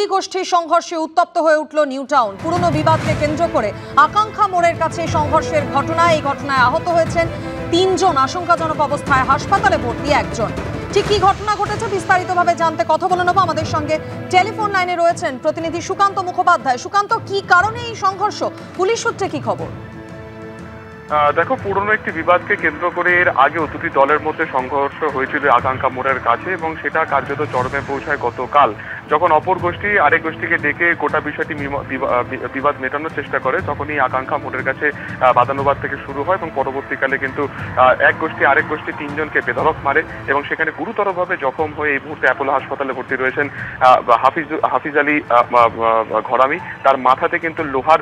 দুই গোষ্ঠীর সংঘর্ষে উত্তপ্ত হয়ে উঠল নিউ টাউন। পুরনো বিবাদকে কেন্দ্র করে আকাঙ্ক্ষা মোড়ের কাছে সংঘর্ষের ঘটনা। এই ঘটনায় আহত হয়েছেন ৩ জন, আশঙ্কাজনক অবস্থায় হাসপাতালে ভর্তি একজন। ঠিক কি ঘটনা ঘটেছে বিস্তারিতভাবে জানতে কথা বলে নেব। আমাদের সঙ্গে টেলিফোন লাইনে রয়েছেন প্রতিনিধি সুকান্ত মুখোপাধ্যায়। সুকান্ত, কি কারণে এই সংঘর্ষ, পুলিশ সূত্রে কি খবর? দেখো, পুরনো একটি বিবাদকে কেন্দ্র করে এর আগেও দুটি দলের মধ্যে সংঘর্ষ হয়েছিল আকাঙ্ক্ষা মোড়ের কাছে, এবং সেটা কার্যত চরমে পৌঁছায় গতকাল, যখন অপর গোষ্ঠী আরেক গোষ্ঠীকে ডেকে গোটা বিষয়টি বিবাদ মেটানোর চেষ্টা করে। তখনই আকাঙ্ক্ষা মোড়ের কাছে বাদানুবাদ থেকে শুরু হয়, এবং পরবর্তীকালে কিন্তু এক গোষ্ঠী আরেক গোষ্ঠী ৩ জনকে বেধড়ক মারে, এবং সেখানে গুরুতরভাবে জখম হয়ে এই মুহূর্তে অ্যাপোলো হাসপাতালে ভর্তি রয়েছেন হাফিজ আলী ঘরামি। তার মাথাতে কিন্তু লোহার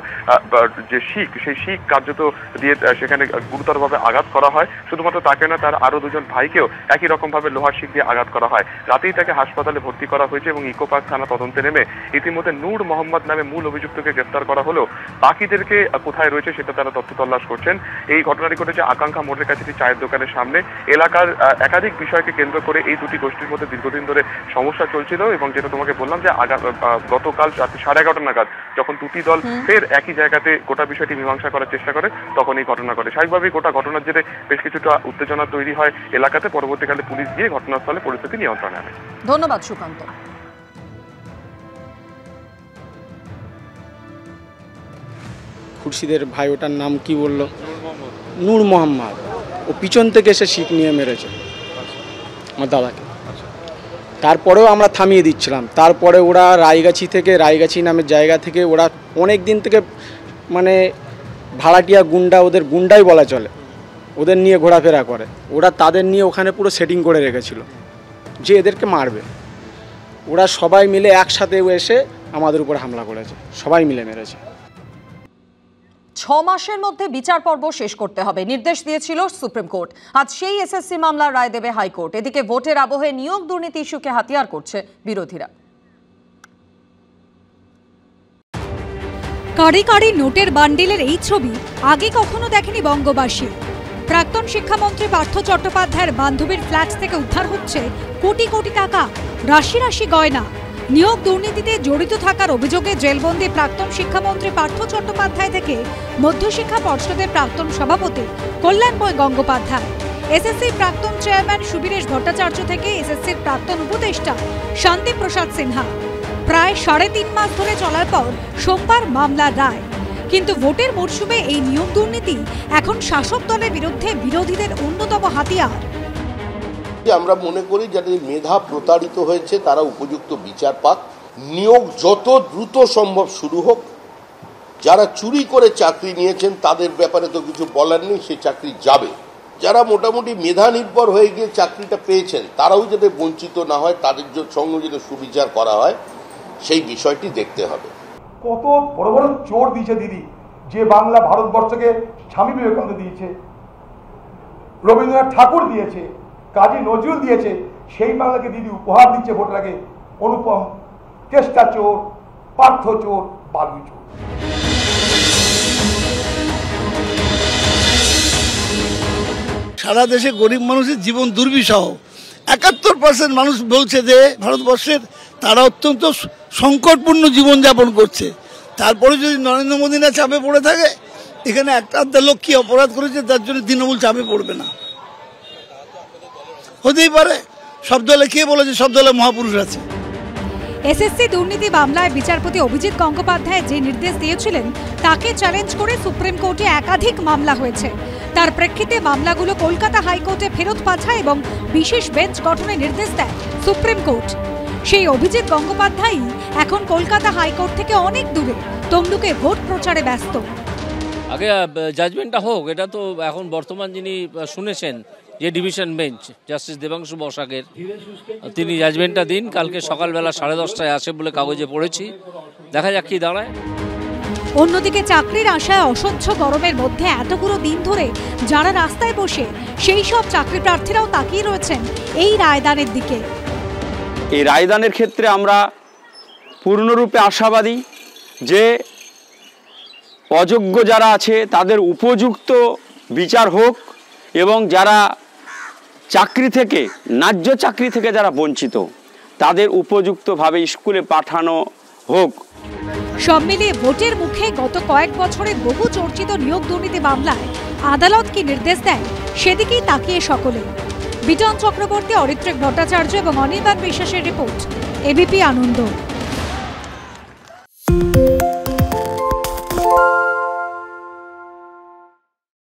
যে শিক, সেই শিক কার্যত দিয়ে সেখানে গুরুতরভাবে আঘাত করা হয়। শুধুমাত্র তাকে না, তার আরো 2জন ভাইকেও একই রকম ভাবে লোহার শিক দিয়ে আঘাত করা হয়। রাতেই তাকে হাসপাতালে ভর্তি করা হয়েছে, এবং ইকো পার্ক থানা তদন্তে নেমে ইতিমধ্যে নূর মোহাম্মদ নামে মূল অভিযুক্তকে গ্রেফতার করা হলেও বাকিদেরকে কোথায় রয়েছে সেটা তারা তথ্য তল্লাশ করছেন। এই ঘটনাটি ঘটেছে আকাঙ্ক্ষা মোড়ের কাছে একটি চায়ের দোকানের সামনে। এলাকার একাধিক বিষয়কে কেন্দ্র করে এই দুটি গোষ্ঠীর মধ্যে দীর্ঘদিন ধরে সমস্যা চলছিল, এবং যেটা তোমাকে বললাম যে গতকাল রাত 11:30 নাগাদ যখন দুটি দল ফের একই জায়গাতে গোটা বিষয়টি মীমাংসা করার চেষ্টা করে, তখন এই ঘটনা ঘটে। স্বাভাবিকভাবেই গোটা ঘটনার জেরে বেশ কিছুটা উত্তেজনা তৈরি হয় এলাকাতে। পরবর্তীকালে পুলিশ গিয়ে ঘটনাস্থলে পরিস্থিতি নিয়ন্ত্রণে আনে। ধন্যবাদ সুকান্ত। খুরশিদের ভাই, ওটার নাম কি বললো? নূর মোহাম্মদ। ও পিছন থেকে এসে শিক নিয়ে মেরেছে আমার দাদাকে। তারপরেও আমরা থামিয়ে দিচ্ছিলাম। তারপরে ওরা রায়গাছি নামের জায়গা থেকে ওরা অনেক দিন থেকে মানে ভাড়াটিয়া গুন্ডা, ওদের গুন্ডাই বলা চলে, ওদের নিয়ে ঘোরাফেরা করে। ওরা তাদের নিয়ে ওখানে পুরো সেটিং করে রেখেছিল যে এদেরকে মারবে। ওরা সবাই মিলে একসাথে এসে আমাদের উপর হামলা করেছে, সবাই মিলে মেরেছে। 6 মাসের মধ্যে বিচার পর্ব শেষ করতে হবে নির্দেশ দিয়েছিল সুপ্রিম কোর্ট। আজ সেই এসএসসি মামলার রায় দেবে হাইকোর্ট। এদিকে ভোটের আবহে নিয়োগ দুর্নীতি ইস্যুকে হাতিয়ার করছে বিরোধীরা। কারি কারি নোটের বান্ডিলের এই ছবি আগে কখনো দেখেনি বঙ্গবাসী। প্রাক্তন শিক্ষামন্ত্রী পার্থ চট্টোপাধ্যায়ের বান্ধবীর ফ্ল্যাট থেকে উদ্ধার হচ্ছে কোটি কোটি টাকা, রাশি রাশি গয়না। নিয়োগ দুর্নীতিতে জড়িত থাকার অভিযোগে জেলবন্দি প্রাক্তন শিক্ষামন্ত্রী পার্থ চট্টোপাধ্যায় থেকে মধ্যশিক্ষা পর্ষদের প্রাক্তন সভাপতি কল্যাণময় গঙ্গোপাধ্যায়, এসএসসির প্রাক্তন চেয়ারম্যান সুবীরেশ ভট্টাচার্য থেকে এসএসসির প্রাক্তন উপদেষ্টা শান্তি প্রসাদ সিনহা। প্রায় 3.5 মাস ধরে চলার পর সোমবার মামলার রায়। কিন্তু ভোটের মরশুমে এই নিয়োগ দুর্নীতি এখন শাসক দলের বিরুদ্ধে বিরোধীদের অন্যতম হাতিয়ার। আমরা মনে করি যাদের মেধা প্রতারিত হয়েছে তারা উপযুক্ত বিচার পাক, নিয়োগ যত দ্রুত সম্ভব শুরু হোক। যারা চুরি করে চাকরি নিয়েছেন তাদের ব্যাপারে তো কিছু বলার নেই, সে চাকরি যাবে। যারা মোটামুটি মেধা নির্ভর হয়ে গিয়ে চাকরিটা পেয়েছেন তারাও যাতে বঞ্চিত না হয়, তাদের সঙ্গে যদি সুবিচার করা হয় সেই বিষয়টি দেখতে হবে। কত বড় বড় চোর দিয়েছে দিদি, যে বাংলা ভারতবর্ষকে স্বামী বিবেকানন্দ দিয়েছে, রবীন্দ্রনাথ ঠাকুর দিয়েছে, কাজী নজরুল দিয়েছে, সেই বাংলাকে দিদি উপহার দিচ্ছে ভোটের আগে। অনুপম কেষ্টা চোর, পার্থ চোর, বালু চোর। সারা দেশে গরিব মানুষের জীবন দুর্বিষহ। 71% মানুষ বলছে যে ভারতবর্ষের তারা অত্যন্ত সংকটপূর্ণ জীবনযাপন করছে। তারপরে যদি নরেন্দ্র মোদী না চাপে পড়ে থাকে, এখানে একটা লোক কি অপরাধ করেছে তার জন্য তৃণমূল চাপে পড়বে না? হতেই পারে। সব দলে কে বলেছে সব দলে মহাপুরুষ আছে? এসএসসি দুর্নীতি মামলায় বিচারপতি অভিজিৎ গঙ্গোপাধ্যায় যে নির্দেশ দিয়েছিলেন তাকে চ্যালেঞ্জ করে সুপ্রিম কোর্টে একাধিক মামলা হয়েছে। তার প্রেক্ষিতে মামলাগুলো কলকাতা হাইকোর্টে ফেরত পাঠায় এবং বিশেষ বেঞ্চ গঠনের নির্দেশ দেয় সুপ্রিম কোর্ট। সেই অভিজিৎ গঙ্গোপাধ্যায়ই এখন কলকাতা হাইকোর্ট থেকে অনেক দূরে তমলুকে ভোট প্রচারে ব্যস্ত। আগে জাজমেন্টটা হোক, এটা তো এখন বর্তমান যিনি শুনেছেন যে ডিভিশন বেঞ্চ জাস্টিস দেবাংশু বসাকের, তিনি জাজমেন্টটা দিন। কালকে সকালবেলা 10:30টায় আসে বলে কাগজে পড়েছি, দেখা যাক কি দাঁড়ায়। অন্যদিকে চাকরির আশায় অসহ্য গরমের মধ্যে এতগুলো দিন ধরে যারা রাস্তায় বসে, সেই সব চাকরি প্রার্থীরাও তাকিয়ে রয়েছেন এই রায়দানের দিকে। এই রায়দানের ক্ষেত্রে আমরা পূর্ণরূপে আশাবাদী যে অযোগ্য যারা আছে তাদের উপযুক্ত বিচার হোক, এবং যারা চাকরি থেকে, ন্যায্য চাকরি থেকে যারা বঞ্চিত, তাদের উপযুক্তভাবে স্কুলে পাঠানো হোক। সব মিলিয়ে ভোটের মুখে গত কয়েক বছরে বহু চর্চিত নিয়োগ দুর্নীতি মামলায় আদালত কি নির্দেশ দেয় সেদিকেই তাকিয়ে সকলে। বিটন চক্রবর্তী, অরিত্রিক ভট্টাচার্য এবং অনির্বাণ বিশ্বাসের রিপোর্ট, এবিপি আনন্দ।